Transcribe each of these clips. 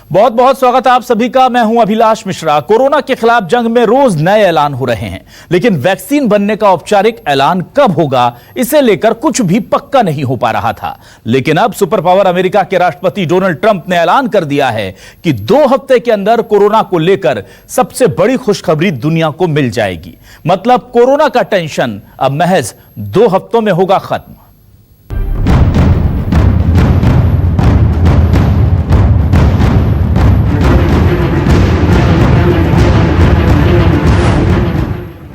बहुत बहुत स्वागत है आप सभी का। मैं हूं अभिलाष मिश्रा। कोरोना के खिलाफ जंग में रोज नए ऐलान हो रहे हैं, लेकिन वैक्सीन बनने का औपचारिक ऐलान कब होगा, इसे लेकर कुछ भी पक्का नहीं हो पा रहा था। लेकिन अब सुपर पावर अमेरिका के राष्ट्रपति डोनाल्ड ट्रंप ने ऐलान कर दिया है कि 2 हफ्ते के अंदर कोरोना को लेकर सबसे बड़ी खुशखबरी दुनिया को मिल जाएगी। मतलब कोरोना का टेंशन अब महज 2 हफ्तों में होगा खत्म।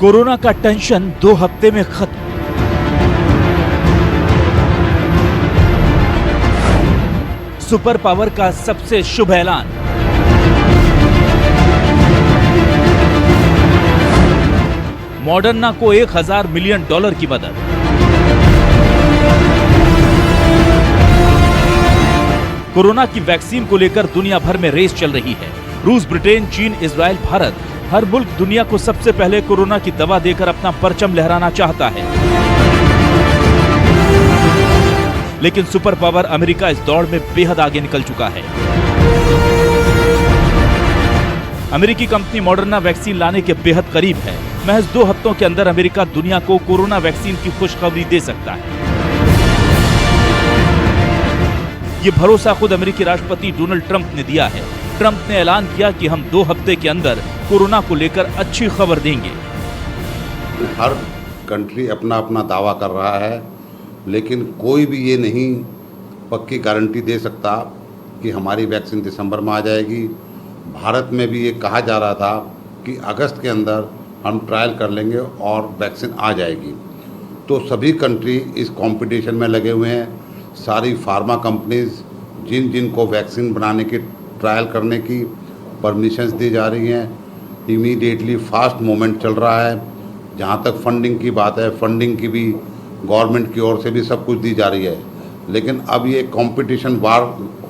कोरोना का टेंशन 2 हफ्ते में खत्म। सुपर पावर का सबसे शुभ ऐलान। मॉडर्ना को $1,000 मिलियन की मदद। कोरोना की वैक्सीन को लेकर दुनिया भर में रेस चल रही है। रूस, ब्रिटेन, चीन, इजराइल, भारत, हर मुल्क दुनिया को सबसे पहले कोरोना की दवा देकर अपना परचम लहराना चाहता है। लेकिन सुपर पावर अमेरिका इस दौड़ में बेहद आगे निकल चुका है। अमेरिकी कंपनी मॉडर्ना वैक्सीन लाने के बेहद करीब है। महज 2 हफ्तों के अंदर अमेरिका दुनिया को कोरोना वैक्सीन की खुशखबरी दे सकता है। ये भरोसा खुद अमेरिकी राष्ट्रपति डोनाल्ड ट्रंप ने दिया है। ट्रंप ने ऐलान किया कि हम 2 हफ्ते के अंदर कोरोना को लेकर अच्छी खबर देंगे। हर कंट्री अपना अपना दावा कर रहा है, लेकिन कोई भी ये नहीं पक्की गारंटी दे सकता कि हमारी वैक्सीन दिसंबर में आ जाएगी। भारत में भी ये कहा जा रहा था कि अगस्त के अंदर हम ट्रायल कर लेंगे और वैक्सीन आ जाएगी। तो सभी कंट्री इस कंपटीशन में लगे हुए हैं। सारी फार्मा कंपनीज जिनको वैक्सीन बनाने की ट्रायल करने की परमिशंस दी जा रही हैं, इमीडिएटली फास्ट मूवमेंट चल रहा है। जहाँ तक फंडिंग की बात है, फंडिंग की भी गवर्नमेंट की ओर से भी सब कुछ दी जा रही है, लेकिन अब ये कंपटीशन वार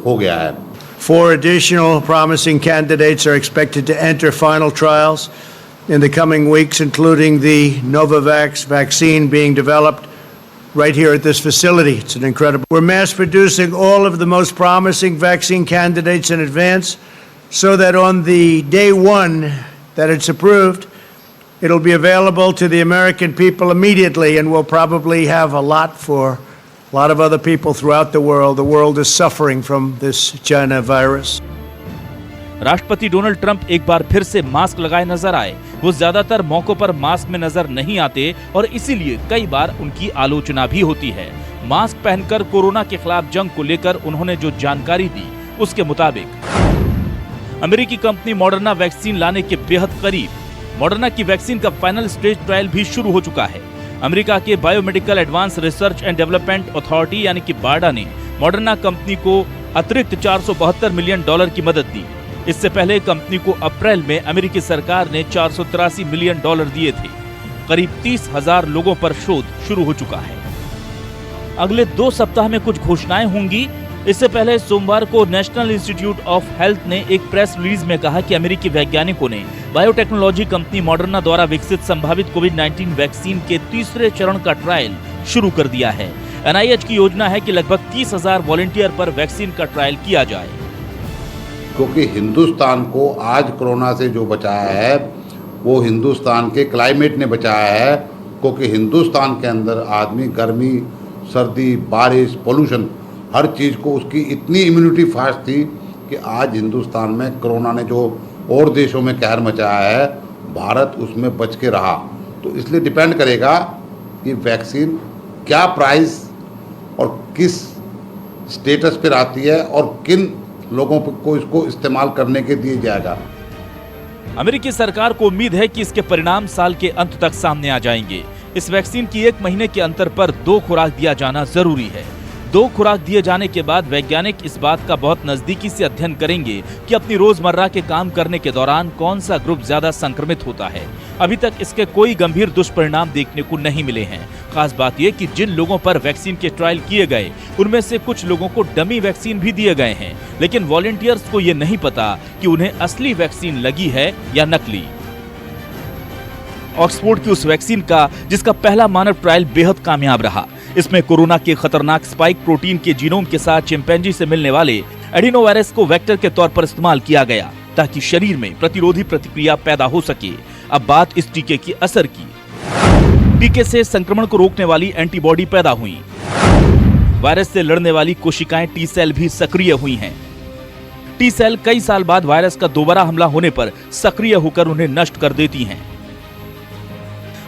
हो गया है। 4 additional promising candidates are expected to enter final trials in the coming weeks, including the Novavax vaccine being developed right here at this facility. It's an incredible. We're mass producing all of the most promising vaccine candidates in advance so that on the day 1 that it's approved, it'll be available to the American people immediately, and we'll probably have a lot for a lot of other people throughout the world. The world is suffering from this China virus. राष्ट्रपति Donald Trump एक बार फिर से mask लगाए नजर आए। वो ज्यादातर मौकों पर मास्क में नजर नहीं आते और इसीलिए कई बार उनकी आलोचना भी होती है। मास्क पहनकर कोरोना के खिलाफ जंग को लेकर उन्होंने जो जानकारी दी, उसके मुताबिक अमेरिकी कंपनी मॉडर्ना वैक्सीन लाने के बेहद करीब। मॉडर्ना की वैक्सीन का फाइनल स्टेज ट्रायल भी शुरू हो चुका है। अमेरिका के biomedical advance research and development authority यानी कि बारडा ने मॉडर्ना कंपनी को अतिरिक्त $472 मिलियन की मदद दी। इससे पहले कंपनी को अप्रैल में अमेरिकी सरकार ने $483 मिलियन दिए थे। करीब 30,000 लोगों पर शोध शुरू हो चुका है। अगले 2 सप्ताह में कुछ घोषणाएं होंगी। इससे पहले सोमवार को नेशनल इंस्टीट्यूट ऑफ हेल्थ ने एक प्रेस रिलीज में कहा कि अमेरिकी वैज्ञानिकों ने बायोटेक्नोलॉजी कंपनी मॉडर्ना द्वारा विकसित संभावित कोविड-19 वैक्सीन के 3रे चरण का ट्रायल शुरू कर दिया है। NIH की योजना है कि लगभग 30,000 वॉलंटियर पर वैक्सीन का ट्रायल किया जाए। क्योंकि हिंदुस्तान को आज कोरोना से जो बचाया है वो हिंदुस्तान के क्लाइमेट ने बचाया है। क्योंकि हिंदुस्तान के अंदर आदमी गर्मी, सर्दी, बारिश, पोल्यूशन, हर चीज़ को उसकी इतनी इम्यूनिटी फास्ट थी कि आज हिंदुस्तान में कोरोना ने जो और देशों में कहर मचाया है, भारत उसमें बच के रहा। तो इसलिए डिपेंड करेगा कि वैक्सीन क्या प्राइस और किस स्टेटस पर आती है और किन लोगों को इसको इस्तेमाल करने के दिए जाएगा। अमेरिकी सरकार को उम्मीद है कि इसके परिणाम साल के अंत तक सामने आ जाएंगे। इस वैक्सीन की 1 महीने के अंतर पर 2 खुराक दिया जाना जरूरी है। 2 खुराक दिए जाने के बाद वैज्ञानिक इस बात का बहुत नजदीकी से अध्ययन करेंगे कि अपनी रोजमर्रा के काम करने के दौरान कौन सा ग्रुप ज्यादा संक्रमित होता है। अभी तक इसके कोई गंभीर दुष्परिणाम देखने को नहीं मिले हैं। खास बात यह कि जिन लोगों पर वैक्सीन के ट्रायल किए गए, उनमें से कुछ लोगों को डमी वैक्सीन भी दिए गए हैं, लेकिन वॉलंटियर्स को ये नहीं पता कि उन्हें असली वैक्सीन लगी है या नकली। ऑक्सफोर्ड की उस वैक्सीन का जिसका पहला मानव ट्रायल बेहद कामयाब रहा। इसमें कोरोना के खतरनाक स्पाइक प्रोटीन के जीनोम के साथ चिंपैंजी से मिलने वाले एडिनो वायरस को वेक्टर के तौर पर इस्तेमाल किया गया ताकि शरीर में प्रतिरोधी प्रतिक्रिया पैदा हो सके। अब बात इस टीके की असर की। टीके से संक्रमण को रोकने वाली एंटीबॉडी पैदा हुई। वायरस से लड़ने वाली कोशिकाएं टी सेल भी सक्रिय हुई हैं। टी सेल कई साल बाद वायरस का दोबारा हमला होने पर सक्रिय होकर उन्हें नष्ट कर देती हैं।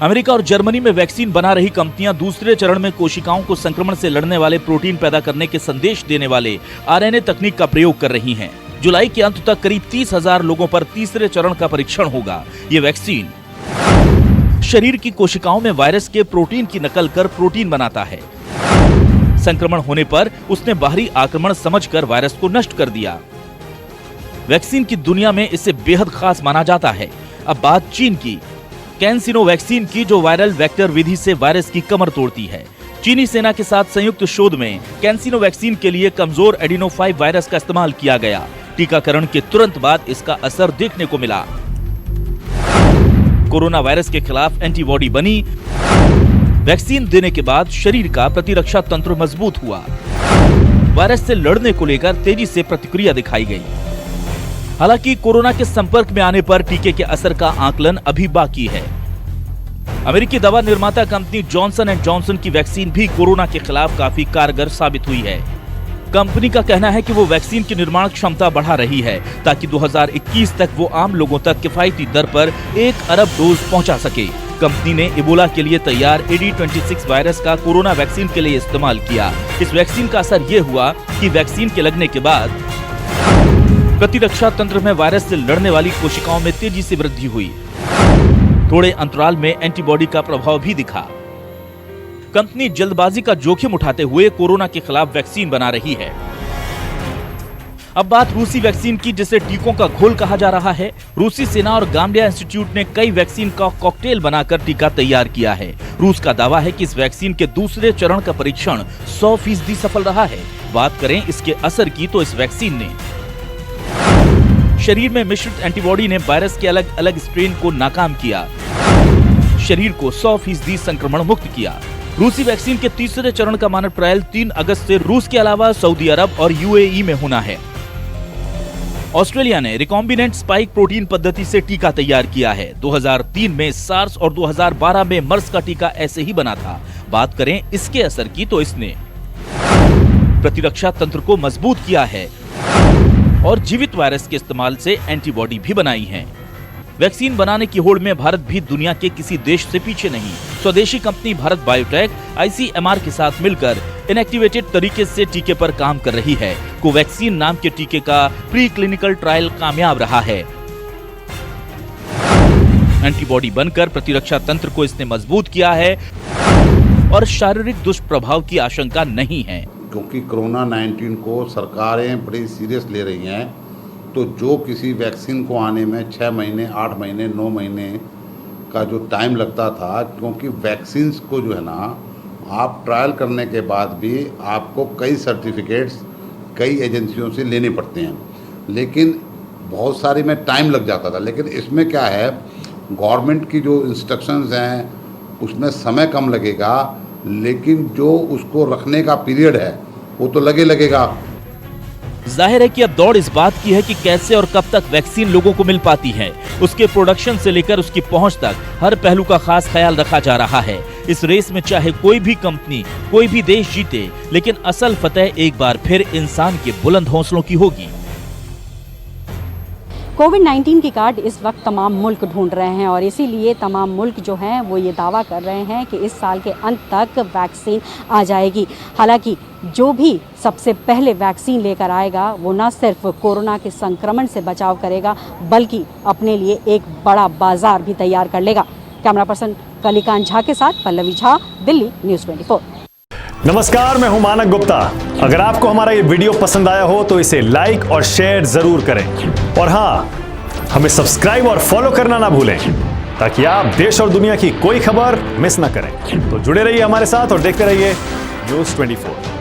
अमेरिका और जर्मनी में वैक्सीन बना रही कंपनियां दूसरे चरण में कोशिकाओं को संक्रमण से लड़ने वाले प्रोटीन पैदा करने के संदेश देने वाले आरएनए तकनीक का प्रयोग कर रही हैं। जुलाई के अंत तक करीब 30,000 लोगों पर तीसरे चरण का परीक्षण होगा। ये वैक्सीन शरीर की कोशिकाओं में वायरस के प्रोटीन की नकल कर प्रोटीन बनाता है। संक्रमण होने पर उसने बाहरी आक्रमण समझकर वायरस को नष्ट कर दिया। वैक्सीन की दुनिया में इसे बेहद खास माना जाता है। अब बात चीन की कैंसिनो वैक्सीन की, जो वायरल वेक्टर विधि से वायरस की कमर तोड़ती है। चीनी सेना के साथ संयुक्त शोध में कैंसिनो वैक्सीन के लिए कमजोर एडिनो 5 वायरस का इस्तेमाल किया गया। टीकाकरण के तुरंत बाद इसका असर देखने को मिला। कोरोना वायरस के खिलाफ एंटीबॉडी बनी। वैक्सीन देने के बाद शरीर का प्रतिरक्षा तंत्र मजबूत हुआ। वायरस से लड़ने को लेकर तेजी से प्रतिक्रिया दिखाई गई। हालांकि कोरोना के संपर्क में आने पर टीके के असर का आकलन अभी बाकी है। अमेरिकी दवा निर्माता कंपनी जॉनसन एंड जॉनसन की वैक्सीन भी कोरोना के खिलाफ काफी कारगर साबित हुई है। कंपनी का कहना है कि वो वैक्सीन की निर्माण क्षमता बढ़ा रही है ताकि 2021 तक वो आम लोगों तक किफायती दर पर 1 अरब डोज पहुंचा सके। कंपनी ने इबोला के लिए तैयार AD26 वायरस का कोरोना वैक्सीन के लिए इस्तेमाल किया। इस वैक्सीन का असर ये हुआ कि वैक्सीन के लगने के बाद प्रतिरक्षा तंत्र में वायरस से लड़ने वाली कोशिकाओं में तेजी से वृद्धि हुई। थोड़े अंतराल में एंटीबॉडी का प्रभाव भी दिखा। कंपनी जल्दबाजी का जोखिम उठाते हुए कोरोना के खिलाफ वैक्सीन बना रही है। अब बात रूसी वैक्सीन की, जिसे टीकों का घोल कहा जा रहा है। रूसी सेना और गाम्बिया इंस्टीट्यूट ने कई वैक्सीन का कॉकटेल बनाकर टीका तैयार किया है। रूस का दावा है कि इस वैक्सीन के दूसरे चरण का परीक्षण 100% सफल रहा है। बात करें इसके असर की, तो इस वैक्सीन ने शरीर में मिश्रित एंटीबॉडी ने वायरस के अलग अलग स्ट्रेन को नाकाम किया, शरीर को 100% संक्रमण मुक्त किया। रूसी वैक्सीन के तीसरे चरण का मानव ट्रायल 3 अगस्त से रूस के अलावा सऊदी अरब और UAE में होना है। ऑस्ट्रेलिया ने रिकॉम्बिनेंट स्पाइक प्रोटीन पद्धति से टीका तैयार किया है। 2003 में सार्स और 2012 में मर्स का टीका ऐसे ही बना था। बात करें इसके असर की, तो इसने प्रतिरक्षा तंत्र को मजबूत किया है और जीवित वायरस के इस्तेमाल से एंटीबॉडी भी बनाई है। वैक्सीन बनाने की होड़ में भारत भी दुनिया के किसी देश से पीछे नहीं। स्वदेशी कंपनी भारत बायोटेक ICMR के साथ मिलकर इनएक्टिवेटेड तरीके से टीके पर काम कर रही है। कोवैक्सीन नाम के टीके का प्री क्लिनिकल ट्रायल कामयाब रहा है। एंटीबॉडी बनकर प्रतिरक्षा तंत्र को इसने मजबूत किया है और शारीरिक दुष्प्रभाव की आशंका नहीं है। क्योंकि कोरोना 19 को सरकारें बड़ी सीरियस ले रही हैं, तो जो किसी वैक्सीन को आने में 6 महीने, 8 महीने, 9 महीने का जो टाइम लगता था, क्योंकि वैक्सीन्स को जो है ना, आप ट्रायल करने के बाद भी आपको कई सर्टिफिकेट्स कई एजेंसियों से लेने पड़ते हैं, लेकिन बहुत सारी में टाइम लग जाता था। लेकिन इसमें क्या है, गवर्नमेंट की जो इंस्ट्रक्शंस हैं उसमें समय कम लगेगा, लेकिन जो उसको रखने का पीरियड है वो तो लगेगा। जाहिर है कि अब दौड़ इस बात की है कि कैसे और कब तक वैक्सीन लोगों को मिल पाती है। उसके प्रोडक्शन से लेकर उसकी पहुंच तक हर पहलू का खास ख्याल रखा जा रहा है। इस रेस में चाहे कोई भी कंपनी, कोई भी देश जीते, लेकिन असल फतेह एक बार फिर इंसान के बुलंद हौसलों की होगी। कोविड-19 की कार्ड इस वक्त तमाम मुल्क ढूंढ रहे हैं और इसीलिए तमाम मुल्क जो हैं वो ये दावा कर रहे हैं कि इस साल के अंत तक वैक्सीन आ जाएगी। हालांकि जो भी सबसे पहले वैक्सीन लेकर आएगा वो न सिर्फ कोरोना के संक्रमण से बचाव करेगा, बल्कि अपने लिए एक बड़ा बाजार भी तैयार कर लेगा। कैमरा पर्सन कलिकांत झा के साथ पल्लवी झा, दिल्ली न्यूज़ 24। नमस्कार, मैं हूं मानक गुप्ता। अगर आपको हमारा ये वीडियो पसंद आया हो तो इसे लाइक और शेयर जरूर करें और हाँ, हमें सब्सक्राइब और फॉलो करना ना भूलें ताकि आप देश और दुनिया की कोई खबर मिस ना करें। तो जुड़े रहिए हमारे साथ और देखते रहिए न्यूज़ 24।